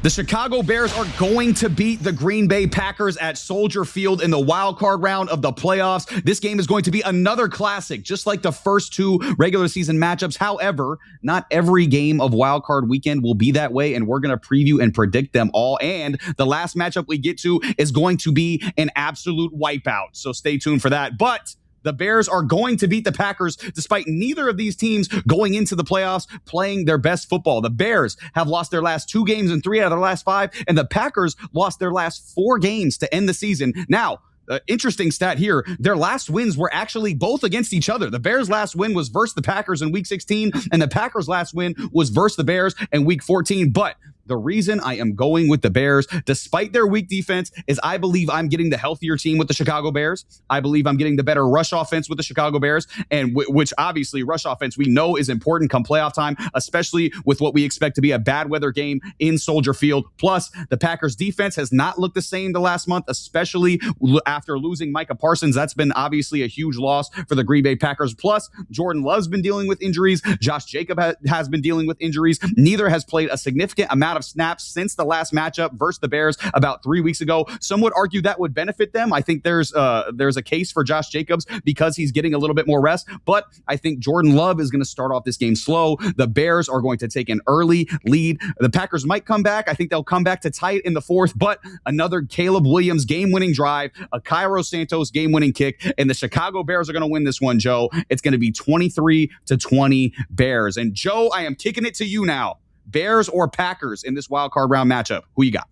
The Chicago Bears are going to beat the Green Bay Packers at Soldier Field in the wild card round of the playoffs. This game is going to be another classic, just like the first two regular season matchups. However, not every game of wild card weekend will be that way, and we're going to preview and predict them all. And the last matchup we get to is going to be an absolute wipeout. So stay tuned for that. But the Bears are going to beat the Packers despite neither of these teams going into the playoffs playing their best football. The Bears have lost their last 2 games in 3 out of their last 5, and the Packers lost their last 4 games to end the season. Now, interesting stat here, their last wins were actually both against each other. The Bears' last win was versus the Packers in Week 16, and the Packers' last win was versus the Bears in Week 14. But the reason I am going with the Bears, despite their weak defense, is I believe I'm getting the healthier team with the Chicago Bears. I believe I'm getting the better rush offense with the Chicago Bears, and which obviously rush offense we know is important come playoff time, especially with what we expect to be a bad weather game in Soldier Field. Plus, the Packers defense has not looked the same the last month, especially after losing Micah Parsons. That's been obviously a huge loss for the Green Bay Packers. Plus, Jordan Love's been dealing with injuries. Josh Jacob has been dealing with injuries. Neither has played a significant amount of snaps since the last matchup versus the Bears about 3 weeks ago. Some would argue that would benefit them. I think there's a case for Josh Jacobs because he's getting a little bit more rest, but I think Jordan Love is going to start off this game slow. The Bears are going to take an early lead. The Packers might come back. I think they'll come back to tight in the 4th, but another Caleb Williams game-winning drive, a Cairo Santos game-winning kick, and the Chicago Bears are going to win this one, Joe. It's going to be 23-20 Bears. And Joe, I am kicking it to you now. Bears or Packers in this wild card round matchup? Who you got?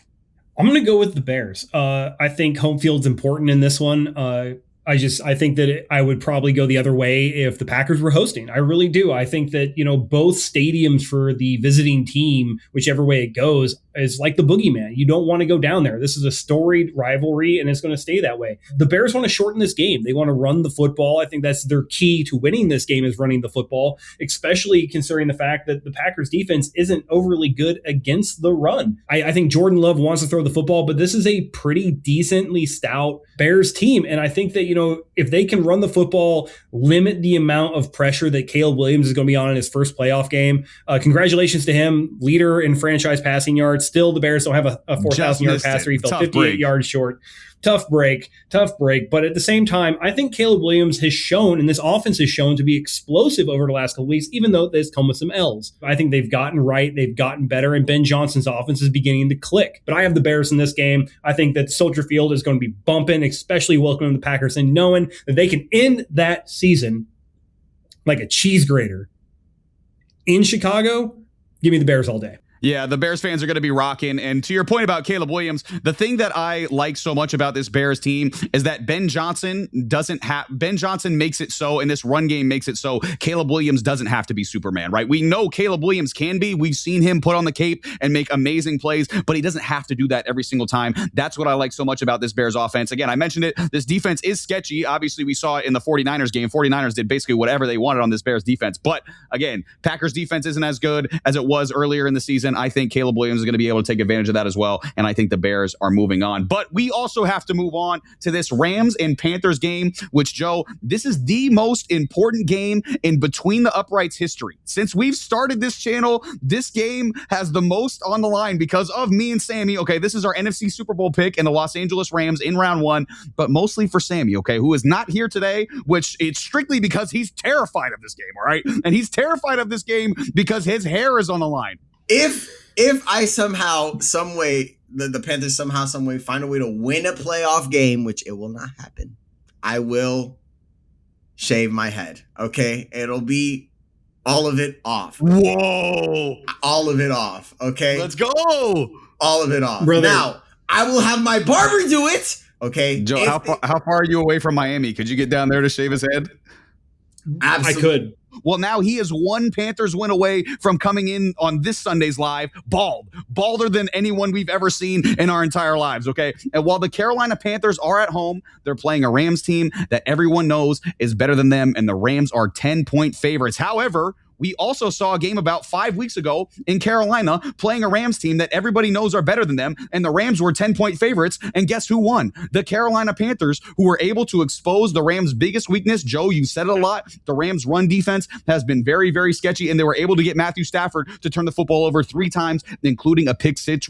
I'm going to go with the Bears. I think home field's important in this one. I think that I would probably go the other way if the Packers were hosting. I really do. I think that, both stadiums for the visiting team, whichever way it goes, is like the boogeyman. You don't want to go down there. This is a storied rivalry, and it's going to stay that way. The Bears want to shorten this game. They want to run the football. I think that's their key to winning this game, is running the football, especially considering the fact that the Packers defense isn't overly good against the run. I think Jordan Love wants to throw the football, but this is a pretty decently stout Bears team. And I think that, if they can run the football, limit the amount of pressure that Caleb Williams is going to be on in his first playoff game. Congratulations to him, leader in franchise passing yards. Still, the Bears don't have a 4,000-yard passer. He fell 58 yards short. Tough break. But at the same time, I think Caleb Williams has shown, and this offense has shown, to be explosive over the last couple weeks, even though it's come with some L's. I think they've gotten right. They've gotten better, and Ben Johnson's offense is beginning to click. But I have the Bears in this game. I think that Soldier Field is going to be bumping, especially welcoming the Packers and knowing that they can end that season like a cheese grater in Chicago. Give me the Bears all day. Yeah, the Bears fans are going to be rocking. And to your point about Caleb Williams, the thing that I like so much about this Bears team is that Ben Johnson makes it so, and this run game makes it so Caleb Williams doesn't have to be Superman, right? We know Caleb Williams can be. We've seen him put on the cape and make amazing plays, but he doesn't have to do that every single time. That's what I like so much about this Bears offense. Again, I mentioned it. This defense is sketchy. Obviously, we saw it in the 49ers game. 49ers did basically whatever they wanted on this Bears defense. But again, Packers defense isn't as good as it was earlier in the season. I think Caleb Williams is going to be able to take advantage of that as well. And I think the Bears are moving on. But we also have to move on to this Rams and Panthers game, which, Joe, this is the most important game in Between the Uprights history. Since we've started this channel, this game has the most on the line because of me and Sammy. Okay, this is our NFC Super Bowl pick in the Los Angeles Rams in round 1, but mostly for Sammy, okay, who is not here today, which it's strictly because he's terrified of this game, all right? And he's terrified of this game because his hair is on the line. If I somehow, some way, the Panthers somehow, some way find a way to win a playoff game, which it will not happen, I will shave my head, okay? It'll be all of it off. Whoa! All of it off, okay? Let's go! All of it off. Brother. Now, I will have my barber do it, okay? Joe, how far are you away from Miami? Could you get down there to shave his head? Absolutely. I could. Well, now he is one Panthers win away from coming in on this Sunday's live balder than anyone we've ever seen in our entire lives, okay? And while the Carolina Panthers are at home, they're playing a Rams team that everyone knows is better than them, and the Rams are 10-point favorites. However, we also saw a game about 5 weeks ago in Carolina playing a Rams team that everybody knows are better than them, and the Rams were 10-point favorites, and guess who won? The Carolina Panthers, who were able to expose the Rams' biggest weakness. Joe, you said it a lot. The Rams' run defense has been very, very sketchy, and they were able to get Matthew Stafford to turn the football over 3 times, including a pick six,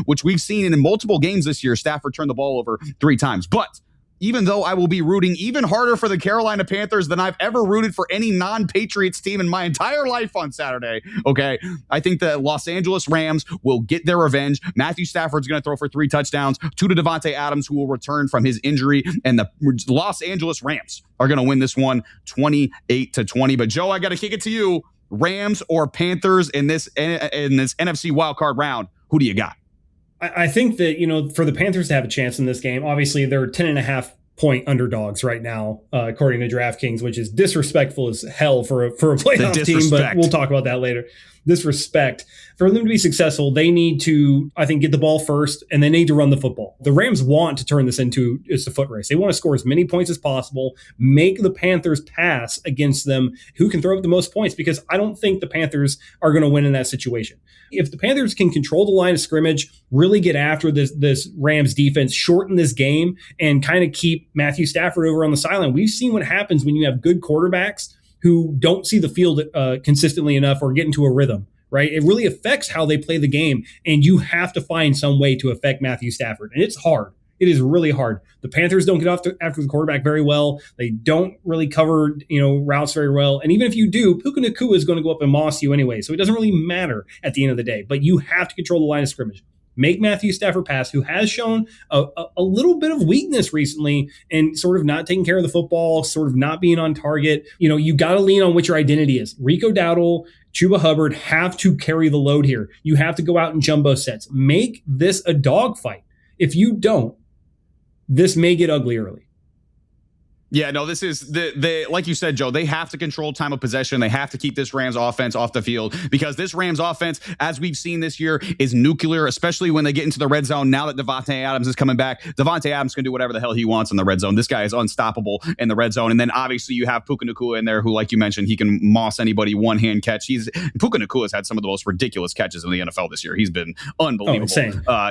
which we've seen in multiple games this year. Stafford turned the ball over 3 times. But even though I will be rooting even harder for the Carolina Panthers than I've ever rooted for any non-Patriots team in my entire life on Saturday, okay, I think the Los Angeles Rams will get their revenge. Matthew Stafford's going to throw for 3 touchdowns, 2 to Devontae Adams, who will return from his injury, and the Los Angeles Rams are going to win this one 28-20. But Joe, I got to kick it to you. Rams or Panthers in this NFC wildcard round, who do you got? I think that, for the Panthers to have a chance in this game, obviously they're 10.5-point underdogs right now, according to DraftKings, which is disrespectful as hell for a playoff team, but we'll talk about that later. Disrespect. For them to be successful, they need to, I think, get the ball first, and they need to run the football. The Rams want to turn this into just a foot race. They want to score as many points as possible, make the Panthers pass against them, who can throw up the most points, because I don't think the Panthers are going to win in that situation. If the Panthers can control the line of scrimmage, really get after this Rams defense, shorten this game, and kind of keep Matthew Stafford over on the sideline, we've seen what happens when you have good quarterbacks who don't see the field consistently enough or get into a rhythm, right? It really affects how they play the game, and you have to find some way to affect Matthew Stafford, and it's hard. It is really hard. The Panthers don't get after the quarterback very well. They don't really cover, routes very well. And even if you do, Puka Nacua is going to go up and moss you anyway, so it doesn't really matter at the end of the day. But you have to control the line of scrimmage. Make Matthew Stafford pass, who has shown a little bit of weakness recently and sort of not taking care of the football, sort of not being on target. You got to lean on what your identity is. Rico Dowdle, Chuba Hubbard have to carry the load here. You have to go out in jumbo sets. Make this a dogfight. If you don't, this may get ugly early. Yeah, no, this is the like you said, Joe, they have to control time of possession. They have to keep this Rams offense off the field, because this Rams offense, as we've seen this year, is nuclear, especially when they get into the red zone. Now that Devontae Adams is coming back, Devontae Adams can do whatever the hell he wants in the red zone. This guy is unstoppable in the red zone. And then obviously you have Puka Nacua in there, who, like you mentioned, he can moss anybody one-hand catch. Puka Nacua has had some of the most ridiculous catches in the NFL this year. He's been unbelievable.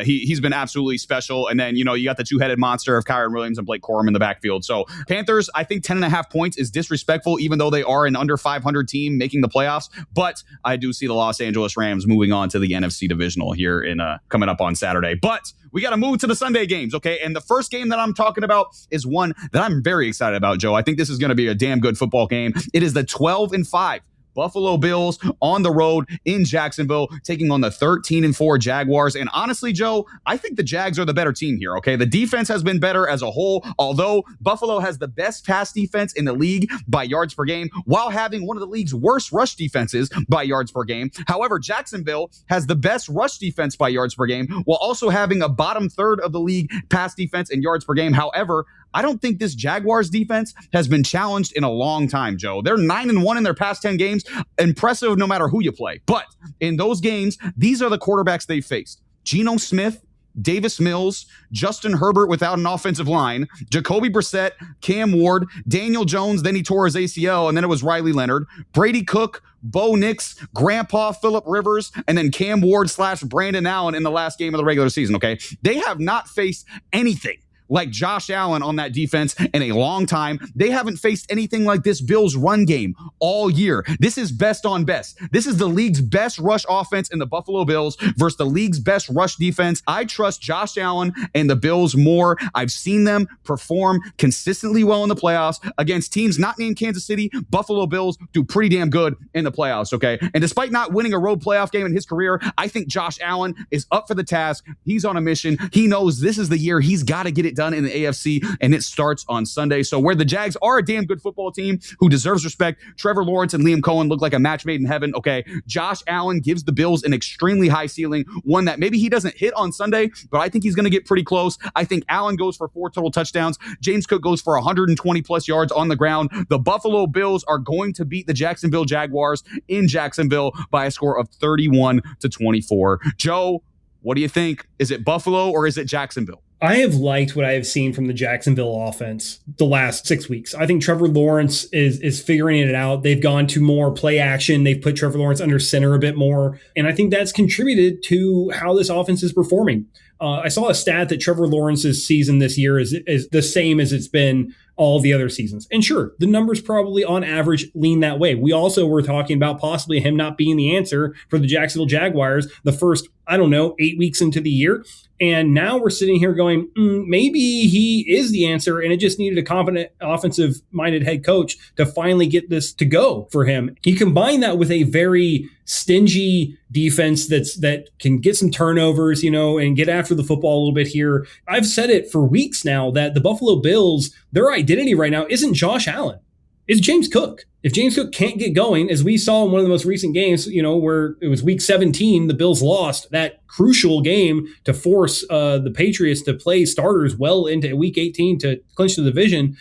He's been absolutely special. And then, you got the 2-headed monster of Kyren Williams and Blake Corum in the backfield. So Panthers, I think 10.5 points is disrespectful, even though they are an under 500 team making the playoffs. But I do see the Los Angeles Rams moving on to the NFC divisional here in coming up on Saturday. But we got to move to the Sunday games, okay? And the first game that I'm talking about is one that I'm very excited about, Joe. I think this is going to be a damn good football game. It is the 12-5 Buffalo Bills on the road in Jacksonville, taking on the 13-4 Jaguars. And honestly, Joe, I think the Jags are the better team here, okay? The defense has been better as a whole, although Buffalo has the best pass defense in the league by yards per game, while having one of the league's worst rush defenses by yards per game. However, Jacksonville has the best rush defense by yards per game, while also having a bottom third of the league pass defense and yards per game. However, I don't think this Jaguars defense has been challenged in a long time, Joe. They're 9-1 in their past 10 games. Impressive no matter who you play. But in those games, these are the quarterbacks they faced. Geno Smith, Davis Mills, Justin Herbert without an offensive line, Jacoby Brissett, Cam Ward, Daniel Jones, then he tore his ACL, and then it was Riley Leonard, Brady Cook, Bo Nix, Grandpa Phillip Rivers, and then Cam Ward / Brandon Allen in the last game of the regular season, okay? They have not faced anything like Josh Allen on that defense in a long time. They haven't faced anything like this Bills run game all year. This is best on best. This is the league's best rush offense in the Buffalo Bills versus the league's best rush defense. I trust Josh Allen and the Bills more. I've seen them perform consistently well in the playoffs against teams not named Kansas City. Buffalo Bills do pretty damn good in the playoffs, okay? And despite not winning a road playoff game in his career, I think Josh Allen is up for the task. He's on a mission. He knows this is the year he's got to get it done in the AFC, and it starts on Sunday. So where the Jags are a damn good football team who deserves respect, Trevor Lawrence and Liam Cohen look like a match made in heaven. Okay, Josh Allen gives the Bills an extremely high ceiling, one that maybe he doesn't hit on Sunday, but I think he's going to get pretty close. I think Allen goes for 4 total touchdowns. James Cook goes for 120 plus yards on the ground. The Buffalo Bills are going to beat the Jacksonville Jaguars in Jacksonville by a score of 31-24. Joe, what do you think? Is it Buffalo or is it Jacksonville? I have liked what I have seen from the Jacksonville offense the last 6 weeks. I think Trevor Lawrence is figuring it out. They've gone to more play action. They've put Trevor Lawrence under center a bit more. And I think that's contributed to how this offense is performing. I saw a stat that Trevor Lawrence's season this year is the same as it's been all the other seasons. And sure, the numbers probably on average lean that way. We also were talking about possibly him not being the answer for the Jacksonville Jaguars the first, 8 weeks into the year. And now we're sitting here going, maybe he is the answer, and it just needed a confident, offensive-minded head coach to finally get this to go for him. You combine that with a very stingy defense that can get some turnovers, and get after the football a little bit here. I've said it for weeks now that the Buffalo Bills, their identity right now isn't Josh Allen. It's James Cook. If James Cook can't get going, as we saw in one of the most recent games, where it was week 17, the Bills lost that crucial game to force the Patriots to play starters well into week 18 to clinch the division.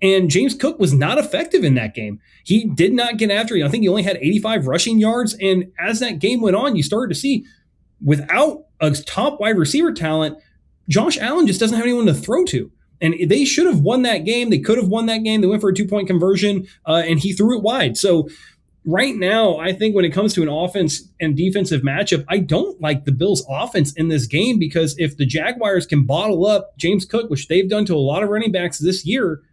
And James Cook was not effective in that game. He did not get after it. I think he only had 85 rushing yards. And as that game went on, you started to see without a top wide receiver talent, Josh Allen just doesn't have anyone to throw to. And they should have won that game. They could have won that game. They went for a 2-point conversion, and he threw it wide. So right now, I think when it comes to an offense and defensive matchup, I don't like the Bills' offense in this game, because if the Jaguars can bottle up James Cook, which they've done to a lot of running backs this year,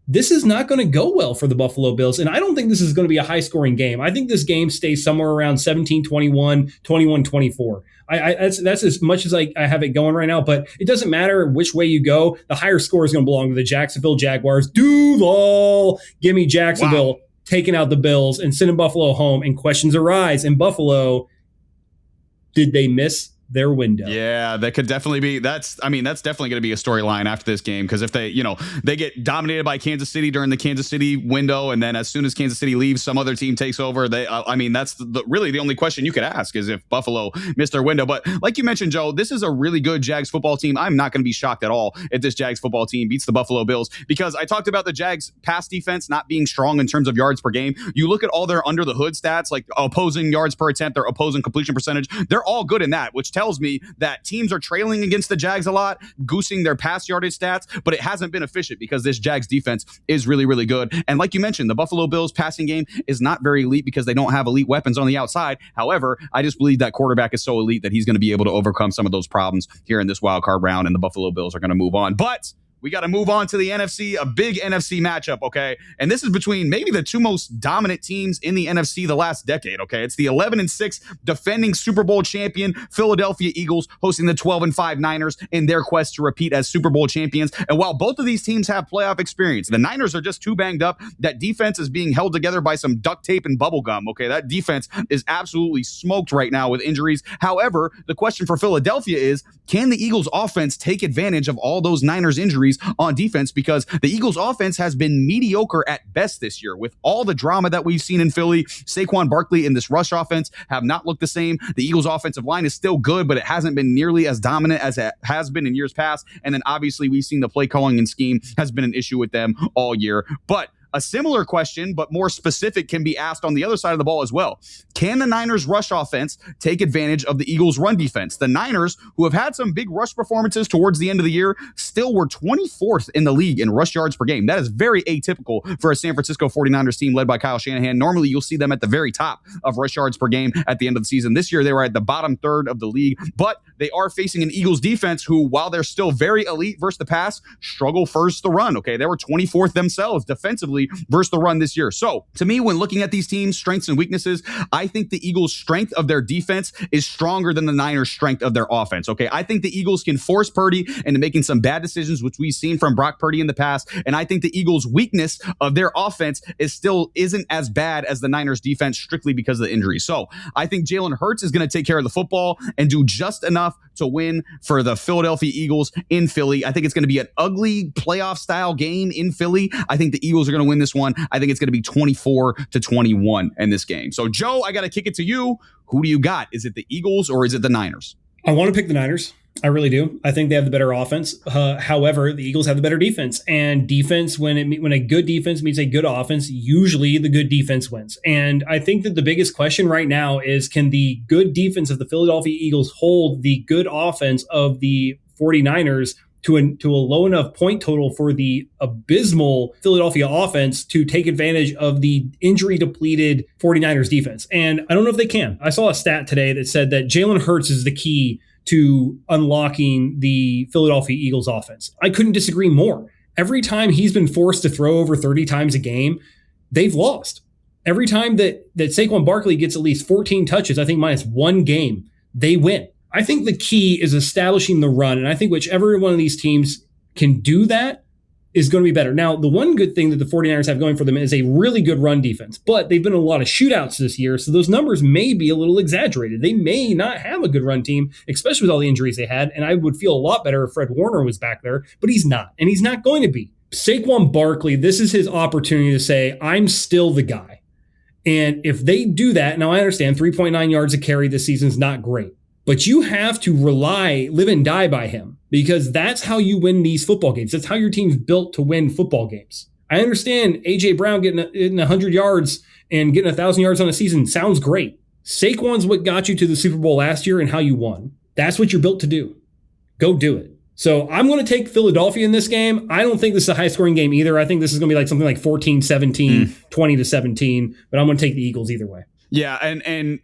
this is not going to go well for the Buffalo Bills. And I don't think this is going to be a high-scoring game. I think this game stays somewhere around 17-21, 21-24. That's as much as I have it going right now, but it doesn't matter which way you go. The higher score is going to belong to the Jacksonville Jaguars. Duval, give me Jacksonville taking out the Bills and sending Buffalo home. And questions arise in Buffalo. Did they miss their window? Yeah, that could definitely be. That's definitely going to be a storyline after this game, because if they get dominated by Kansas City during the Kansas City window, and then as soon as Kansas City leaves, some other team takes over. That's really the only question you could ask, is if Buffalo missed their window. But like you mentioned, Joe, this is a really good Jags football team. I'm not going to be shocked at all if this Jags football team beats the Buffalo Bills, because I talked about the Jags pass defense not being strong in terms of yards per game. You look at all their under the hood stats, like opposing yards per attempt, their opposing completion percentage, they're all good in that, which tells me that teams are trailing against the Jags a lot, goosing their pass yardage stats, but it hasn't been efficient because this Jags defense is really, really good. And like you mentioned, the Buffalo Bills passing game is not very elite because they don't have elite weapons on the outside. However, I just believe that quarterback is so elite that he's going to be able to overcome some of those problems here in this wild card round, and the Buffalo Bills are going to move on. But we got to move on to the NFC, a big NFC matchup, okay? And this is between maybe the two most dominant teams in the NFC the last decade, okay? It's the 11-6 defending Super Bowl champion Philadelphia Eagles hosting the 12-5 Niners in their quest to repeat as Super Bowl champions. And while both of these teams have playoff experience, the Niners are just too banged up. That defense is being held together by some duct tape and bubble gum, okay? That defense is absolutely smoked right now with injuries. However, the question for Philadelphia is, can the Eagles offense take advantage of all those Niners injuries on defense? Because the Eagles offense has been mediocre at best this year. With all the drama that we've seen in Philly, Saquon Barkley and this rush offense have not looked the same. The Eagles offensive line is still good, but it hasn't been nearly as dominant as it has been in years past. And then obviously we've seen the play calling and scheme has been an issue with them all year. But a similar question, but more specific, can be asked on the other side of the ball as well. Can the Niners rush offense take advantage of the Eagles run defense? The Niners, who have had some big rush performances towards the end of the year, still were 24th in the league in rush yards per game. That is very atypical for a San Francisco 49ers team led by Kyle Shanahan. Normally, you'll see them at the very top of rush yards per game at the end of the season. This year, they were at the bottom third of the league, but they are facing an Eagles defense who, while they're still very elite versus the pass, struggle versus the run, okay? They were 24th themselves defensively versus the run this year. So to me, when looking at these teams' strengths and weaknesses, I think the Eagles' strength of their defense is stronger than the Niners' strength of their offense. Okay, I think the Eagles can force Purdy into making some bad decisions, which we've seen from Brock Purdy in the past. And I think the Eagles' weakness of their offense isn't as bad as the Niners' defense, strictly because of the injury. So I think Jalen Hurts is going to take care of the football and do just enough to win for the Philadelphia Eagles in Philly. I think it's going to be an ugly playoff style game in Philly. I think the Eagles are going to win this one. I think it's going to be 24-21 in this game. So Joe, I got to kick it to you. Who do you got? Is it the Eagles or is it the Niners? I want to pick the Niners. I really do. I think they have the better offense. However, the Eagles have the better defense. And defense, when a good defense meets a good offense, usually the good defense wins. And I think that the biggest question right now is, can the good defense of the Philadelphia Eagles hold the good offense of the 49ers to a low enough point total for the abysmal Philadelphia offense to take advantage of the injury depleted 49ers defense. And I don't know if they can. I saw a stat today that said that Jalen Hurts is the key to unlocking the Philadelphia Eagles offense. I couldn't disagree more. Every time he's been forced to throw over 30 times a game, they've lost. Every time that Saquon Barkley gets at least 14 touches, I think minus one game, they win. I think the key is establishing the run, and I think whichever one of these teams can do that is going to be better. Now, the one good thing that the 49ers have going for them is a really good run defense, but they've been in a lot of shootouts this year, so those numbers may be a little exaggerated. They may not have a good run team, especially with all the injuries they had, and I would feel a lot better if Fred Warner was back there, but he's not, and he's not going to be. Saquon Barkley, this is his opportunity to say, I'm still the guy. And if they do that, now I understand 3.9 yards a carry this season is not great, but you have to live and die by him because that's how you win these football games. That's how your team's built to win football games. I understand A.J. Brown getting 100 yards and getting 1,000 yards on a season sounds great. Saquon's what got you to the Super Bowl last year and how you won. That's what you're built to do. Go do it. So I'm going to take Philadelphia in this game. I don't think this is a high-scoring game either. I think this is going to be like something like 14-17, 20-17, but I'm going to take the Eagles either way. Yeah, and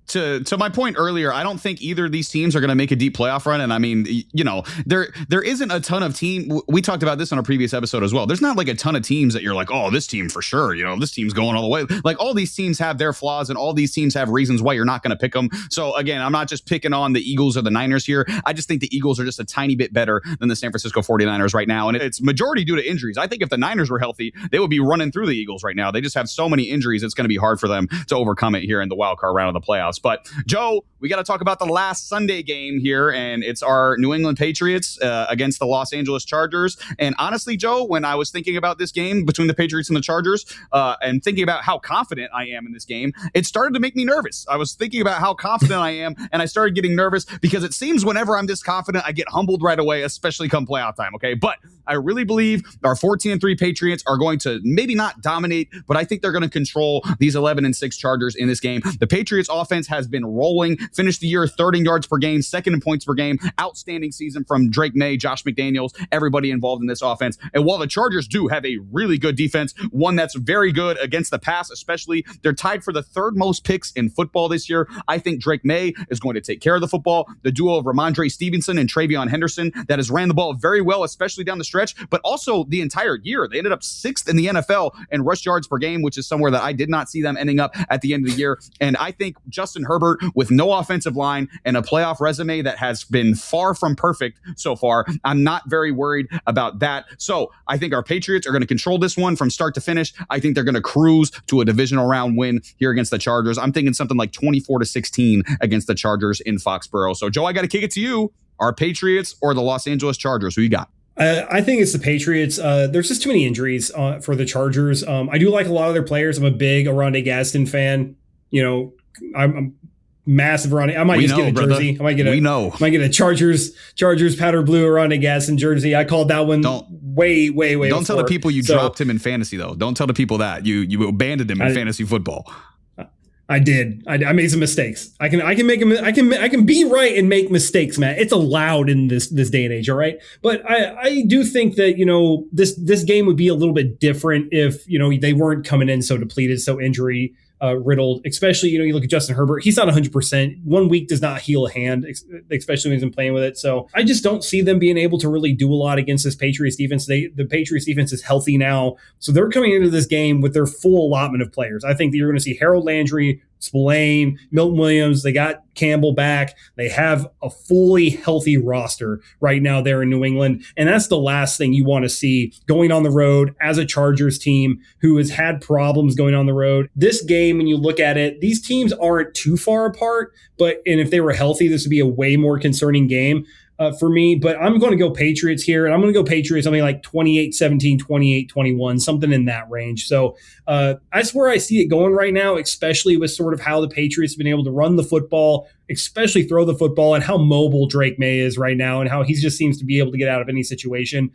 to my point earlier, I don't think either of these teams are going to make a deep playoff run. And I mean, you know, there isn't a ton of team. We talked about this on a previous episode as well. There's not like a ton of teams that you're like, oh, this team for sure. You know, this team's going all the way. Like all these teams have their flaws and all these teams have reasons why you're not going to pick them. So again, I'm not just picking on the Eagles or the Niners here. I just think the Eagles are just a tiny bit better than the San Francisco 49ers right now. And it's majority due to injuries. I think if the Niners were healthy, they would be running through the Eagles right now. They just have so many injuries. It's going to be hard for them to overcome it here in the wild card round of the playoffs. But Joe, we got to talk about the last Sunday game here, and it's our New England Patriots against the Los Angeles Chargers. And honestly, Joe, when I was thinking about this game between the Patriots and the Chargers and thinking about how confident I am in this game, it started to make me nervous. I was thinking about how confident I am, and I started getting nervous because it seems whenever I'm this confident, I get humbled right away, especially come playoff time, okay? But I really believe our 14-3 Patriots are going to maybe not dominate, but I think they're going to control these 11-6 Chargers in this game. The Patriots offense has been rolling, finished the year third in yards per game, second in points per game. Outstanding season from Drake May, Josh McDaniels, everybody involved in this offense. And while the Chargers do have a really good defense, one that's very good against the pass, especially, they're tied for the third most picks in football this year. I think Drake May is going to take care of the football. The duo of Ramondre Stevenson and Travion Henderson that has ran the ball very well, especially down the stretch, but also the entire year. They ended up sixth in the NFL in rush yards per game, which is somewhere that I did not see them ending up at the end of the year. And I think Justin Herbert, with no offensive line and a playoff resume that has been far from perfect so far, I'm not very worried about that. So I think our Patriots are going to control this one from start to finish. I think they're going to cruise to a divisional round win here against the Chargers. I'm thinking something like 24-16 against the Chargers in Foxborough. So Joe, I got to kick it to you. Our Patriots or the Los Angeles Chargers? Who you got? I think it's the Patriots. There's just too many injuries for the Chargers. I do like a lot of their players. I'm a big Oronde Gadsden fan. You know, I'm massive Oronde. I might just get a jersey. I might get a Chargers powder blue Oronde Gadsden jersey. I called that one way Don't before. tell the people you dropped him in fantasy though. Don't tell the people that you abandoned him in fantasy football. I did. I made some mistakes. I can be right and make mistakes, Matt. It's allowed in this day and age, all right? But I do think that, you know, this game would be a little bit different if, you know, they weren't coming in so depleted, so injury riddled, especially, you know, you look at Justin Herbert, he's not 100%. 1 week does not heal a hand, especially when he's been playing with it. So I just don't see them being able to really do a lot against this Patriots defense. The Patriots defense is healthy now. So they're coming into this game with their full allotment of players. I think that you're going to see Harold Landry, Spillane, Milton Williams. They got Campbell back. They have a fully healthy roster right now there in New England. And that's the last thing you want to see going on the road as a Chargers team who has had problems going on the road. This game, when you look at it, these teams aren't too far apart, and if they were healthy, this would be a way more concerning game for me. But I'm going to go Patriots here, and I'm going to go Patriots something like 28-17, 28-21, something in that range. So that's where I see it going right now, especially with sort of how the Patriots have been able to run the football, especially throw the football, and how mobile Drake May is right now, and how he just seems to be able to get out of any situation.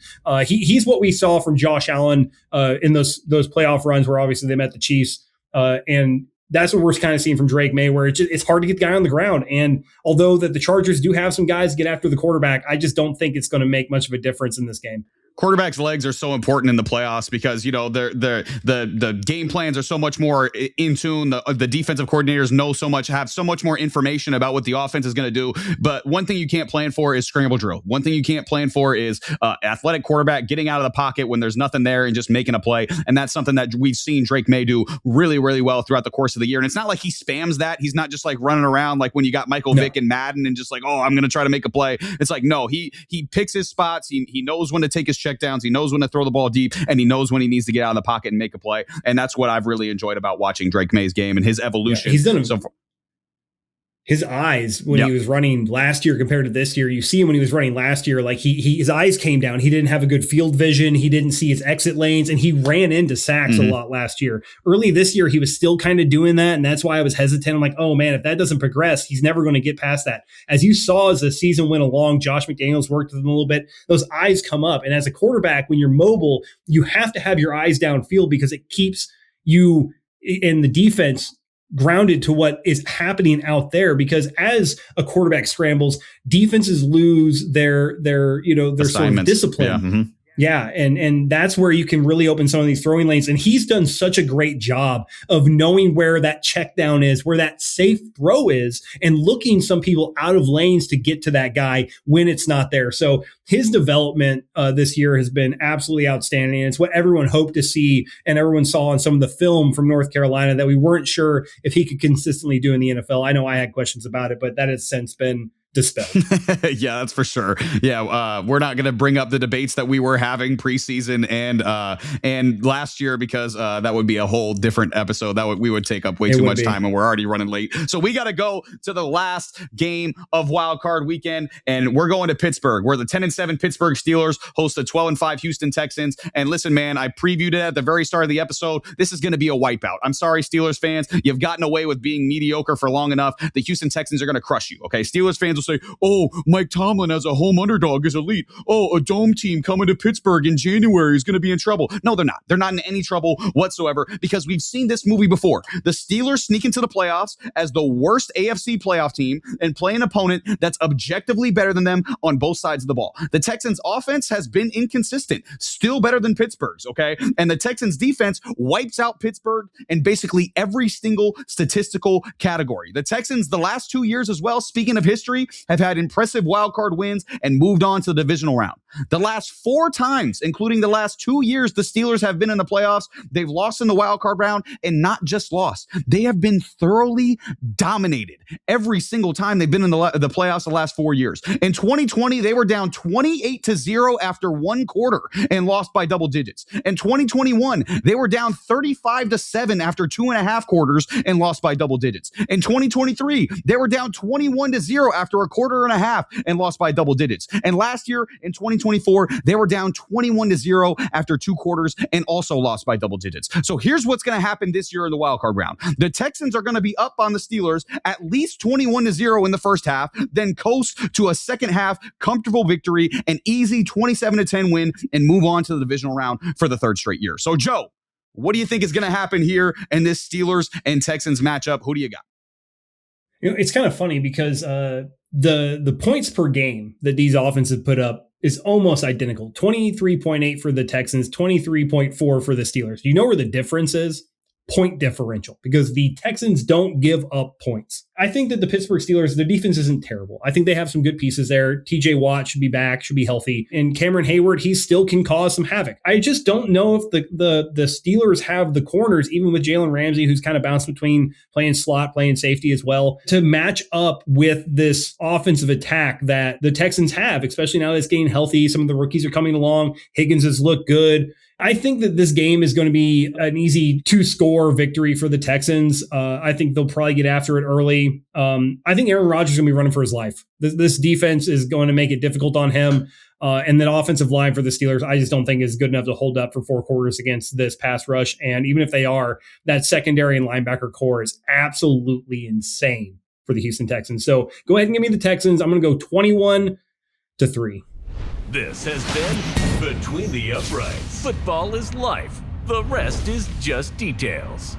He's what we saw from Josh Allen in those playoff runs where obviously they met the Chiefs, and that's what we're kind of seeing from Drake May, where it's hard to get the guy on the ground. And although that the Chargers do have some guys to get after the quarterback, I just don't think it's going to make much of a difference in this game. Quarterbacks' legs are so important in the playoffs because, you know, the game plans are so much more in tune. The defensive coordinators have so much more information about what the offense is going to do. But one thing you can't plan for is scramble drill. One thing you can't plan for is athletic quarterback getting out of the pocket when there's nothing there and just making a play. And that's something that we've seen Drake May do really, really well throughout the course of the year. And it's not like he spams that. He's not just like running around like when you got Michael Vick and Madden and just like, oh, I'm going to try to make a play. It's like, no, he picks his spots. He knows when to take his check downs. He knows when to throw the ball deep, and he knows when he needs to get out of the pocket and make a play. And that's what I've really enjoyed about watching Drake May's game and his evolution. Yeah, he's done so far. His eyes when he was running last year compared to this year, you see him when he was running last year, like his eyes came down. He didn't have a good field vision. He didn't see his exit lanes, and he ran into sacks a lot last year. Early this year, he was still kind of doing that, and that's why I was hesitant. I'm like, oh man, if that doesn't progress, he's never going to get past that. As you saw as the season went along, Josh McDaniels worked with him a little bit. Those eyes come up, and as a quarterback, when you're mobile, you have to have your eyes downfield because it keeps you in the defense grounded to what is happening out there, because as a quarterback scrambles, defenses lose their sort of discipline. Yeah, and that's where you can really open some of these throwing lanes. And he's done such a great job of knowing where that check down is, where that safe throw is, and looking some people out of lanes to get to that guy when it's not there. So his development this year has been absolutely outstanding. And it's what everyone hoped to see and everyone saw on some of the film from North Carolina that we weren't sure if he could consistently do in the NFL. I know I had questions about it, but that has since been dispelled. Yeah, that's for sure. Yeah, we're not going to bring up the debates that we were having preseason and last year because that would be a whole different episode. We would take up way too much time, and we're already running late. So we got to go to the last game of Wild Card Weekend, and we're going to Pittsburgh, where the 10-7 Pittsburgh Steelers host the 12-5 Houston Texans. And listen, man, I previewed it at the very start of the episode. This is going to be a wipeout. I'm sorry, Steelers fans. You've gotten away with being mediocre for long enough. The Houston Texans are going to crush you. Okay, Steelers fans will say, oh, Mike Tomlin as a home underdog is elite. Oh, a dome team coming to Pittsburgh in January is going to be in trouble. No, they're not. They're not in any trouble whatsoever because we've seen this movie before. The Steelers sneak into the playoffs as the worst AFC playoff team and play an opponent that's objectively better than them on both sides of the ball. The Texans offense has been inconsistent, still better than Pittsburgh's, okay? And the Texans defense wipes out Pittsburgh in basically every single statistical category. The Texans, the last 2 years as well, speaking of history, have had impressive wild card wins and moved on to the divisional round. The last 4 times, including the last 2 years, the Steelers have been in the playoffs. They've lost in the wild card round, and not just lost. They have been thoroughly dominated every single time they've been in the playoffs the last 4 years. In 2020, they were down 28-0 after 1 quarter and lost by double digits. In 2021, they were down 35-7 after 2.5 quarters and lost by double digits. In 2023, they were down 21-0 after a quarter and a half and lost by double digits. And last year in 2024, they were down 21-0 after 2 quarters and also lost by double digits. So here's what's going to happen this year in the wildcard round. The Texans are going to be up on the Steelers at least 21-0 in the first half, then coast to a second half comfortable victory, an easy 27-10 win, and move on to the divisional round for the 3rd straight year. So Joe, what do you think is going to happen here in this Steelers and Texans matchup? Who do you got? You know, it's kind of funny because the points per game that these offenses put up is almost identical. 23.8 for the Texans, 23.4 for the Steelers. Do you know where the difference is? Point differential, because the Texans don't give up points. I think that the Pittsburgh Steelers, their defense isn't terrible. I think they have some good pieces there. TJ Watt should be back, should be healthy. And Cameron Hayward, he still can cause some havoc. I just don't know if the Steelers have the corners, even with Jalen Ramsey, who's kind of bounced between playing slot, playing safety as well, to match up with this offensive attack that the Texans have, especially now that it's getting healthy. Some of the rookies are coming along. Higgins has looked good. I think that this game is going to be an easy 2-score victory for the Texans. I think they'll probably get after it early. I think Aaron Rodgers is going to be running for his life. This defense is going to make it difficult on him. And that offensive line for the Steelers, I just don't think is good enough to hold up for 4 quarters against this pass rush. And even if they are, that secondary and linebacker core is absolutely insane for the Houston Texans. So go ahead and give me the Texans. I'm going to go 21-3. This has been Between the Uprights. Football is life. The rest is just details.